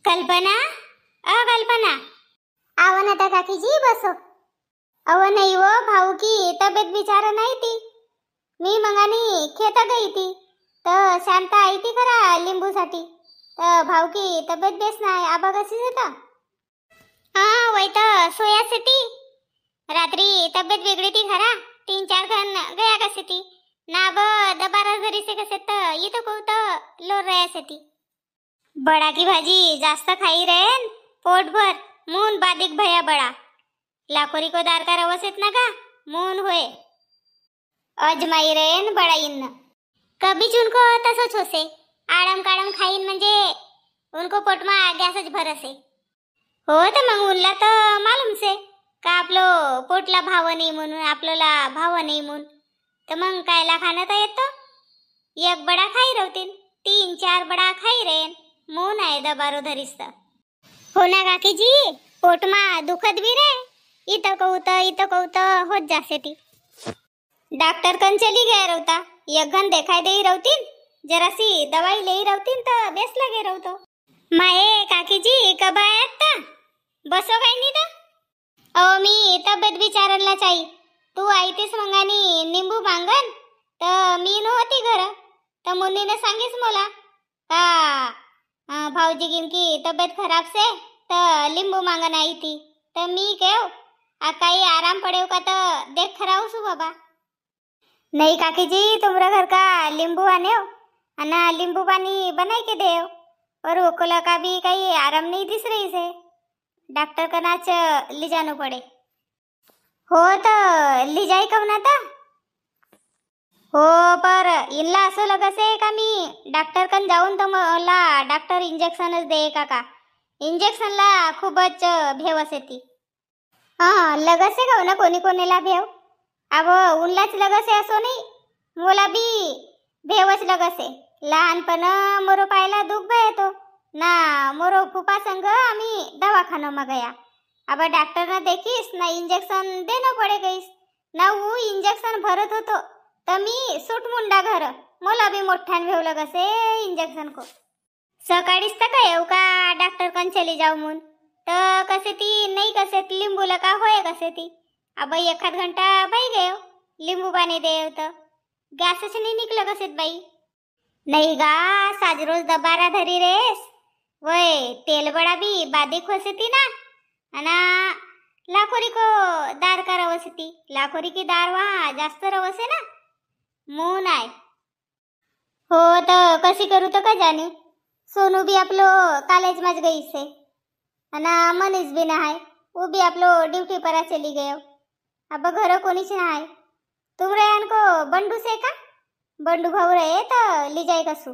कल्पना, कल्पना, आव ना त्या काकीजी बसो. अव नाही व भाऊ की तब्येत बिचारा नाही ती. मी मंगानी खेता गई ती तर शांता आई ती खरा लिंबूसाठी. तर भाऊ की तब्येत बेस नाही. आबा कशी होता? हाँ वही तो सोया से ती. रात्री तब्येत बिगड़ी थी खरा. 3-4 घन गया कसे ती ना. अब दबारा घरी से कसे तो ये तो कहू तो लोर रहा से ती. बड़ा की भाजी जास्त खाई रहे पोट भर. मून बादिक भया बड़ा लाखोरी को दार का रवसेत ना का मून होए अजमाई रहे बड़ा इन. कभी उनको तसंच होसे. आडम काडम खाईन म्हणजे उनको पोटमा गॅसच भरसे. हो तर मग उनला तर मालूम से का आपलं पोटला भाव नाही म्हणून, आपल्याला भाव नाही म्हणून. तर मग कायला खाणं तर येतो. एक बडा खाई रवतीन, 3-4 बडा खाई रेन मून आहे दबारो धरिस्त. हो ना काकीजी, पोटमा दुखत भी रे. इथं कौत होत जासे ती. डॉक्टर कन चली गया रवता. एक घन देखाय देई रवतीन, जरासी दवाई ले रवतीन तर बेस लगे रवतो. माये काकीजी कब आयात बसो काही नाही तर. अहो मी तब्येत विचारला चाई. तू आई तेच मंगानी निंबू मांगन तर मी नव्हती घर. तर मुन्नीने सांगीस मला का भाऊजी की तब्येत खराब से तर लिंबू मांगन आई थी. तर मी केव काही आराम पड़ेव का तो देख खरा उसू बाबा. नहीं काकीजी तुमरा घर का लींबू आने हो अना लींबू पानी बनाई के दे. और ओकोला का भी कहीं आराम नहीं दिस रही से. डॉक्टर का नाच ले जानो पड़े. हो तो ले जाई कब ना था. हो पर इनला असं लगसे का मी डॉक्टर कन जाऊन तर मला डॉक्टर इंजेक्शनच दे का. इंजेक्शनला खूपच भेवस येती. हाँ लगसे का ना कोणी कोणीला भेव. अब उनलाच लगसे असो नाही. मला बी भेवच लगसे. लहानपण मोरो पायला दुख भयतो ना. मोरो फुफा संग आम्ही दवाखाना गया. अब डॉक्टर ने देखीस ना इंजेक्शन देनो पड़े गईस ना. वो इंजेक्शन भरत होतो तर मी सूट मुंडा घर. मला बी मोठ्यान भेव लगसे इंजेक्शन को. सकाळीच तर काय येऊ का डॉक्टर कन चली जाऊ म्हणून. तर कसे ती नाही कसे लिंबूला का होय कसे ती. अब 1 घंटा बाई गयो लिंबू पानी देव तर गॅसच नाही निकलं कसेत बाई. नहीं गा साज रोज दबारा धरी रेस. वय तेल बड़ा भी बादिक होती ना. अना लाखोरी को दार का रवसती. लाखोरी की दार वहाँ जास्त रवसे ना मून आहे. हो तर कशी करू तर का जाने. सोनू भी आपलो कॉलेज में गई से अना मनीष भी ना है. वो भी आपलो ड्यूटी पर चली गयो. अब घर कोणीच ना है. तुम रे को बंडू से का बंडू भाऊ रहे तर ले जाए कसू.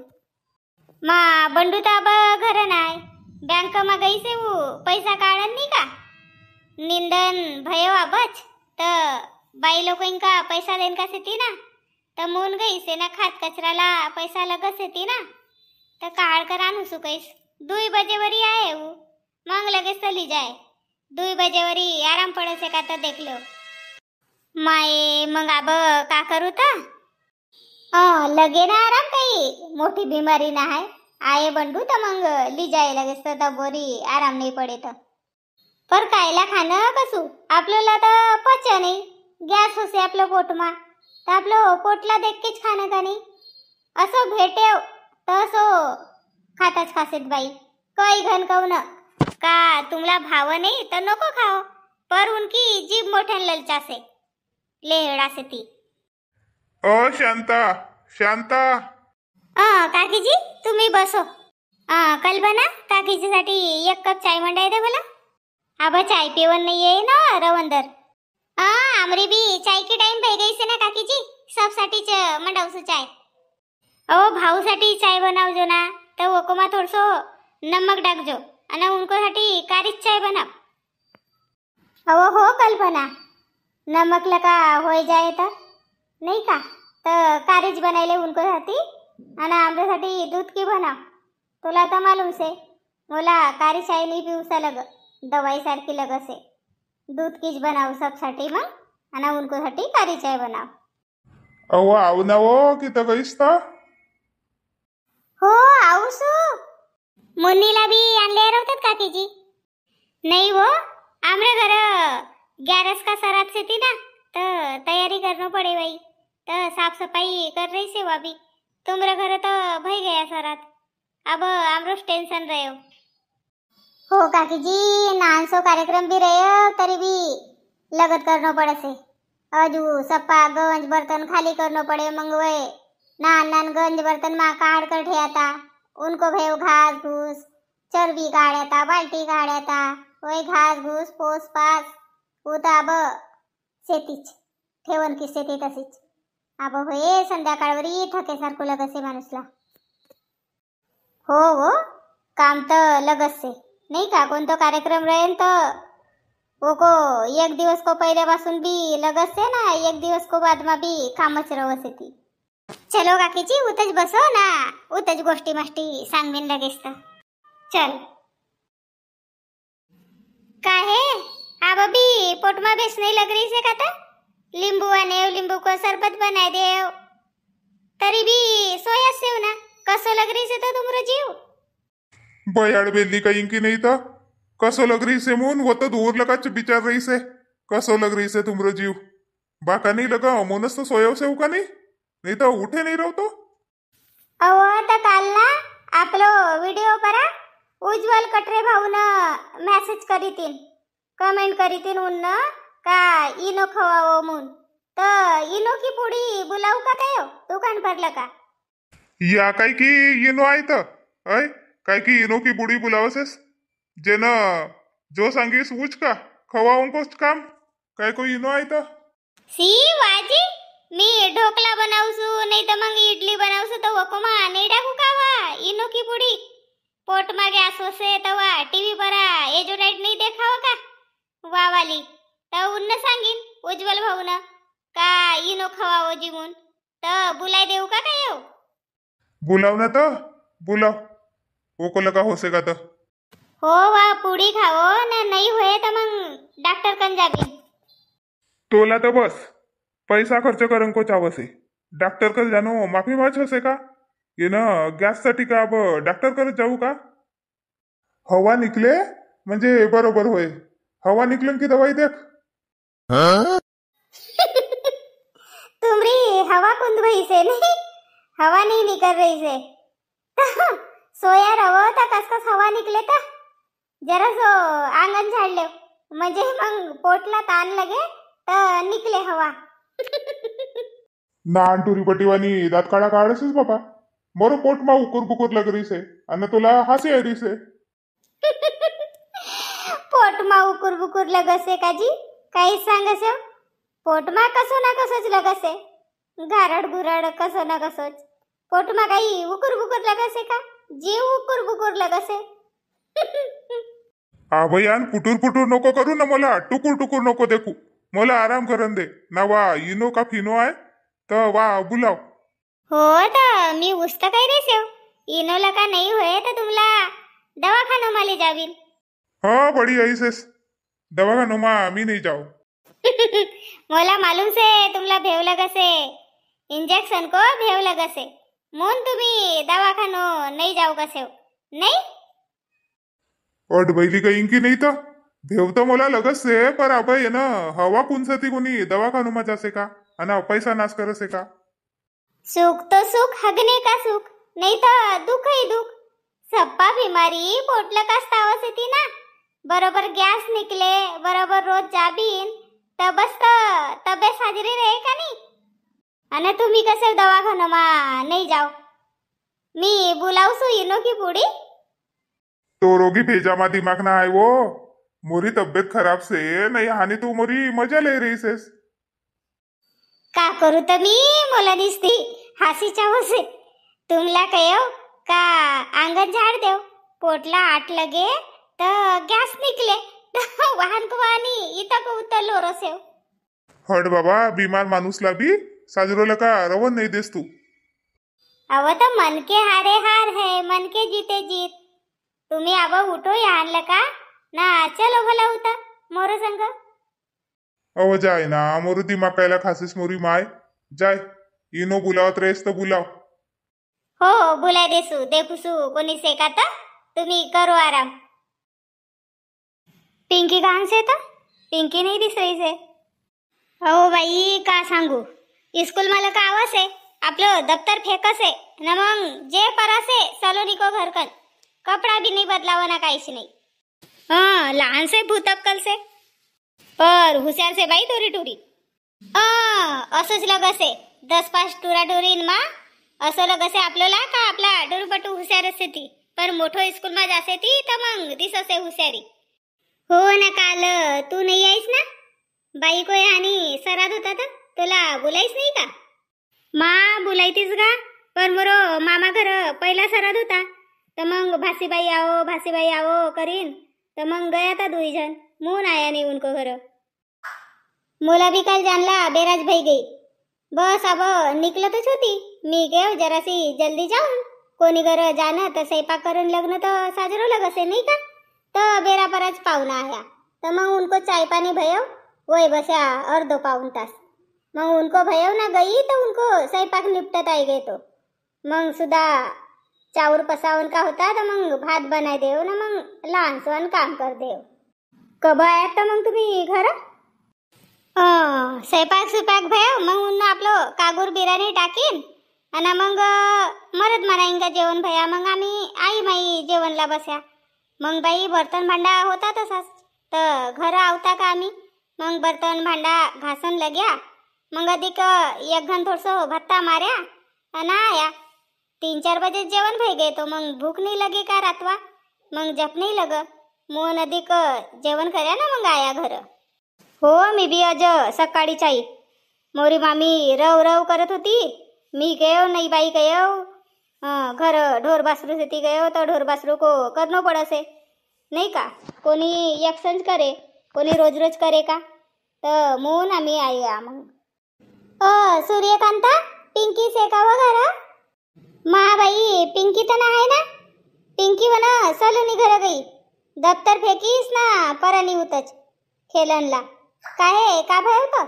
मा बंडू तर अब घर नाही. बैंक में गई से वो पैसा काढन नहीं का. निंदन भयो आबच तर बाई लोग इनका पैसा देन का सेती ना. तर मून गई से ना खात कचराला पैसा लगस सेती ना. तर काढ कर आणू सुकईस. 2 बजे वरी आए वो मग लगेच चली जाए. 2 बजे वरी आराम पड़े से का तर देख लो. माये मग अब का करू तर. लगे ना आराम. काही मोठी बीमारी ना है. आए बंडू तर मग ली जाए लगेच तर बोरी आराम नाही पडे तर. पर कायला खाणं कसू आपल्याला तर पच नाही. गॅस होसे आपलं पोटमा. तर आपलं पोटला देखीच खाणं का नाही. असं भेटेव तसो खातच खासेत बाई. काही घन कहून का तुमला भाव नाही तर नको खाओ. पर उनकी जीभ मोठ्यान ललचासे लेहडासे ती. ओ शांता शांता. काकीजी तुम्ही बसो. कल्पना काकीजीसाठी 1 कप चाय मंडाई दे बोला. अब चाय पिवन नहीं है ना रवंदर. आमरी भी चाय की टाइम भई गई से ना काकीजी. सब साठीच मंडावसो चाय. ओ भाऊ साठी चाय बनावजो ना. तर ओकोमा थोडसो नमक डाकजो आणि उनको साठी कारीच चाय बनाव. अहो हो कल्पना नमक लका हो जाए तर नहीं का. तर कारीच बनाइले उनको साठी आणि आमच्यासाठी दूध की बनाव. तुला तर मालूम से मला कारी चाय नहीं पिऊसा लग. दवाई सारखी लगसे. दूध कीच बनाव सब साठी मग आणि उनको साठी कारी चाय बनाव. अहो आव ना वो की तर गईस तर. हो आऊसू. मुन्नीला भी आणले राहतात काकीजी. नहीं वो आमरे घर ग्यारस का सरात से थी ना, तो तैयारी करना पड़े भाई, तो साफ सफाई कर रही से वो भी. तुम्हारे घर तो भई गया सरात, अब आमरो टेंशन रहे हो काकीजी. नानसो कार्यक्रम भी रहे तरी भी लगत करना पड़े से. अजू सप्पा गंज बर्तन खाली करना पड़े. मंगवे नान नान गंज बर्तन माँ काढ़ कर ठेता, उनको भेव घास घूस चरबी काढ्याता, बाल्टी काढ्याता, वय घास घूस पोस पास उता अब शेतीच ठेवण की शेती तशीच. अब होय संध्याकाळवरी ठकेसारखं लगसे माणूसला. हो काम तर लगसे नाही का. कोणतो कार्यक्रम रहेन तर वो को एक दिवस को पहिल्यापासून भी लगसे ना, एक दिवस को बाद में भी कामच रवस येती. चलो काकीजी उतच बसो ना, उतच गोष्टी माष्टी सांगवीन लगेच तर. चल का है अब अभी पोट में बेच नहीं लग रही से का था. लींबू आने लींबू को शरबत बना देव तरी भी सोया सेव ना. कसो लग रही से तो तुमरो जीव. बयाड बेली का इंकी नहीं था. कसो लग रही से मून वो तो दूर लगा विचार रही से. कसो लग रही से तुमरो जीव. बाका नहीं लगा मोनस तो सोया से का नहीं तो उठे नहीं रहो तो. अहो तर काल ना आपलो व्हिडिओ परा उज्ज्वल कटरे भाऊन मेसेज करीतीन, कमेंट करीतीन उन्न का इनो खवाओ मून. तर इनो की पुडी बुलाऊ का काय हो दुकान पर का. या काय की इनो आहे तर अय काय की इनो की बुडी बुलावसेस. जेन जो सांगीस उच का खवाऊं को काम काय को इनो आहे तर. सी वाजी मी ढोकला बनावसू नाही तर मग इडली बनावसू तर वकोमा नाही टाकू कावा इनो की पुडी. पोट मागे आसो से तवा टीवी परा एजोनाइट नहीं देखाव का वावाली. तर उन्न सांगीन उज्ज्वल भाऊन का इनो खवाओ जीवन तर बुलाई देऊ का काय येऊ. बुलाव ना तर बुलाव वो को लगा हो सेगा तर. हो वा पुडी खाओ ना नहीं होए तर मग डॉक्टर कन जाबी. तोला तर बस पैसा खर्च करन को चावसे. डॉक्टर कर जानो माफी माच हसे का. ये ना गॅस साठी का अब डॉक्टर करत जाऊ का. हवा निकले म्हणजे बरोबर होय. हवा निकलन की दवाई देख. तुमरी हवा कुंद भई से नहीं, हवा नहीं निकल रही से. सोया रहो तर कस कस हवा निकले तर जरा सो आंगण झाड़ ले म्हणजे मग पोटला ताण लगे तर निकले हवा. नान टुरी पटीवानी दात काढा काढसेस बाबा. मोरो पोट मा उकुर बुकुर लग रही से आणि तुला हसी आ रही से. पोट मा उकुर बुकुर लगसे काजी काही सांगसे. पोट मा कसो ना कसोच लगसे. घारड गुरड कसो ना कसोच पोट मा काही उकुर बुकुर लगसे का. जीव उकुर बुकुर लगसे. आभयान पुटूर पुटूर नको करू ना. मला टुकुर टुकुर नको देखू. मला आराम करन दे ना. वा इनो का फिनो आहे तर वा बुलाव. हो तर मी उस्त काय रे सेव. इनोला का नाही होय तर तुमला दवाखाना माले जावीन. हाँ बड़ी ऐसेस दवाखानों में मी नहीं जाओ. मोला मालूम से तुमला भेव लगसे. इंजेक्शन को भेव लगसे मोन तुम्ही दवाखानो नहीं जाऊ कसे नहीं. अट बैली का इंकी नहीं था. भेव तो मला लगत से पर अब ये ना हवा कुंसती कोणी दवाखानों में जासे का आणि पैसा नाश करसे का. सुख तो सुख हगने का सुख नहीं तो दुख ही दुख. सप्पा बीमारी पोटला कास्तावस येती ना. बरोबर गॅस निकले बरोबर रोज जाबीन तबस तब्येत साजरी रहे का नहीं. आणि तुम्ही कसे दवाखाना मा नहीं जाओ. मी बुलावसू इनो की पुडी. तो रोगी भेजा मा दिमाग ना है वो. मोरी तबियत खराब से नहीं हानि तू मोरी मजा ले रही से. का करू तर मी मला दिसती हासीच्या होसे. तुमला कयो का अंगण झाड देव पोटला आट लगे तर गॅस निकले वाहन पाणी इथं को उतरलो रसेव. हट बाबा बीमार माणूसला बी साजरोला का रवन नहीं देस तू. अव तो मन के हारे हार है मन के जीते जीत. तुम्ही अब उठो आणलं का ना चलो भला होता मोर संग. अव जाय ना मोरू दिमाग कायला खासीस मोरी माय. जाय इनो बुलावत रेस तर बुलाव. हो बुलाय देसू देखूसू कोणी से का तर तुम्ही करो आराम. पिंकी कहाँ से था? पिंकी नहीं दिस रही से. अहो बाई का सांगू, स्कूल मला का आवास आहे, आपलं दफ्तर फेकस आहे ना, मग जे परासे सलोनी को घरकन कपडा भी नहीं बदलावा ना, काहीच नाही. लहान से भूतक्कल से पर हुशार से बाई टोरी टोरी. असंच लगसे 10-5 टुरा टोरीन मा असं लगसे आपल्याला का आपला डोरपटू हुशार असते ती, पर मोठो स्कूल मा जासे ती तर मग दिससे हुशारी. हो ना, काल तू नाही आईस ना, बाई कोय आणि सराद होता तर तुला बोलायच नाही का? मा बोलायतीस गा, पर मोरो मामा घर पहिला सराद होता, तर मग भासीबाई आओ करीन, तर मग गया था 2 जन, मून आया नहीं उनको घर. मोला भी कल जानला बेराज भाई गई. बस अब निकलतच होती, मी गयो जरासी जल्दी जाऊन, कोणी घर जाणं तर स्वयंपाक करून लग्न तर साजरो लगसे नहीं का, तर बेरा पराच पाहुणा आया, तर मग उनको चाय पानी भयव वही बसा अर्धो पाऊन तास. मग उनको भयव ना गई तो उनको स्वयंपाक निपटत आई गए, तो मग सुधा चाऊर पसावन का होता तर मग भात बनाय देव ना, मग लहान सोन काम कर देव. कब आयात तर मग तुम्ही घर? स्वयंपाक भयव, मग उन्हा आपलं कागूर बिर्याणी टाकीन आणि मग मरत म्हणाईन जेवण भया. मग आम्ही आई माई जेवणला बस्या. मग बाई बर्तन भांडा होता तसाच, तर घर आवता का आम्ही, मग बर्तन भांडा घासन लग्या. मग अधिक 1 घंटा थोडसो भत्ता मार्या आणि आया. 3-4 बजे जेवण भई गए, तो मग भूक नहीं लगी का रातवा, मग जप नहीं लग, मोन अधिक जेवण कर्या ना, मग आया घर. हो, मी बी आज सकाळी चाई मोरी मामी रव रव करत होती, मी गयो नहीं बाई गयो, घर ढोर बासरू से ती गयो, तो ढोर बासरू को करनो पड़से नहीं का, कोणी एक्सचेंज करे, कोणी रोज रोज करे का, तर मून आम्ही आया. मग सूर्यकांता पिंकी से का वगैरे महाबाई पिंकी तर आहे ना, पिंकी वना सलोनी घर गई, दफ्तर फेकीस ना परनी उतच खेलनला. काहे का भयो तो?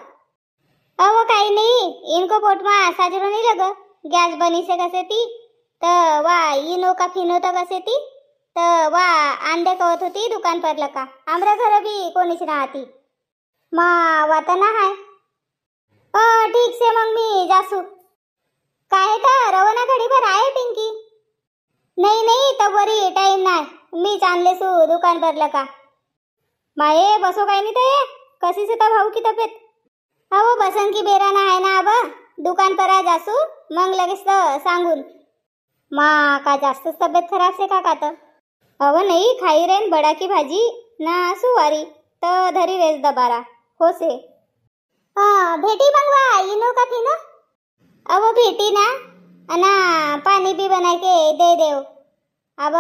अहो काही नहीं, इनको पोट में साजरो नहीं लग, गैस बनी से कसे ती, तर वा इनो का फिनो तर कसे ती, तर वा अंडे कवत होती दुकान पर लका. आमरा घर भी कोणीच राहती, मा वाता ना हाय. ठीक से मग मी जासू. काहे तर रवना घडी भर आहे पिंकी? नहीं तब वरी टाइम नाही, मी चांगले सू दुकान पर लका. माये बसो काही नाही ते, कशी से भाऊ की तब्येत? अहो बसन की बेरा ना आहे ना, अब दुकान पर आ जासू, मग लगेच सांगून. मा का जास्त तब्येत खराब से का तर? अहो नाही, खाई रेन बडा की भाजी ना सुवारी, तर धरी रेस दबारा हो से. भेटी मंगवा इनो का फिनो? अब भेटी ना, अना पानी भी बना के दे देव. अब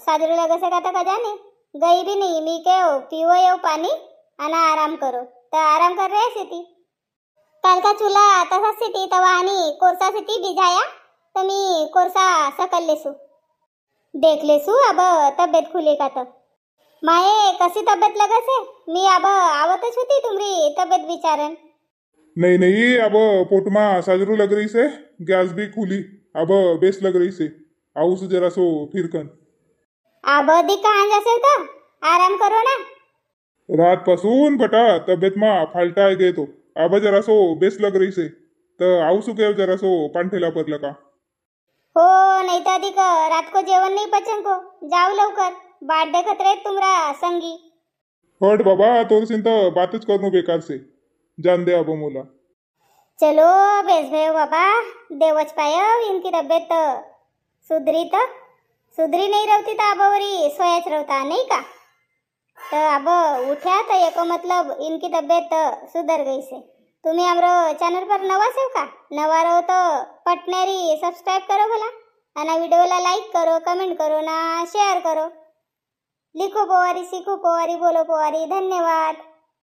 साजरू लगसे का तर जाने गई भी नहीं, मी के पिवो येव पानी आणि आराम करो, तर आराम कर रहे सिटी. काल का चूल्हा तसा सिटी तवा आणि कोरसा सिटी भिजाया, तर मी कोरसा सकल लेसू देख लेसू. अब तब्येत खुले का तर माये कशी तब्येत लगसे, मी अब आवतच होती तुमरी तब्येत विचारन. नहीं अब पोट में साजरू लग रही से, गैस भी खुली, अब बेस लग रही से, आऊस जरा सो फिरकन. अब दिख कहाँ जैसे तो आराम करो ना. रात पासून बटा तब्येत में फाल्टा आ गए, तो अब जरा सो बेस लग रही से, तो आऊसू के जरा सो पांठेला पर लगा. हो नहीं तो अधिक रात को जेवण नहीं पचन को, जाओ लवकर, बाट देखत रहे तुमरा संगी. हट बाबा, तोर सिंत बातच करनो बेकार से, जान दे अब मोला. चलो बेस भयो बाबा, देवच पायो इनकी तब्येत सुधरी नहीं रहती तो अब वरी सोयाच रहता नहीं का. तो अब उठ्या तो एको मतलब इनकी तब्येत सुधर गई से. तुम्ही हमरो चैनल पर नवा सेव का, नवा रहो तो पटनेरी सब्सक्राइब करो भला, आणि व्हिडिओला लाईक करो, कमेंट करो ना शेअर करो. लिखो पोवारी, सीखो पोवारी, बोलो पोवारी. धन्यवाद.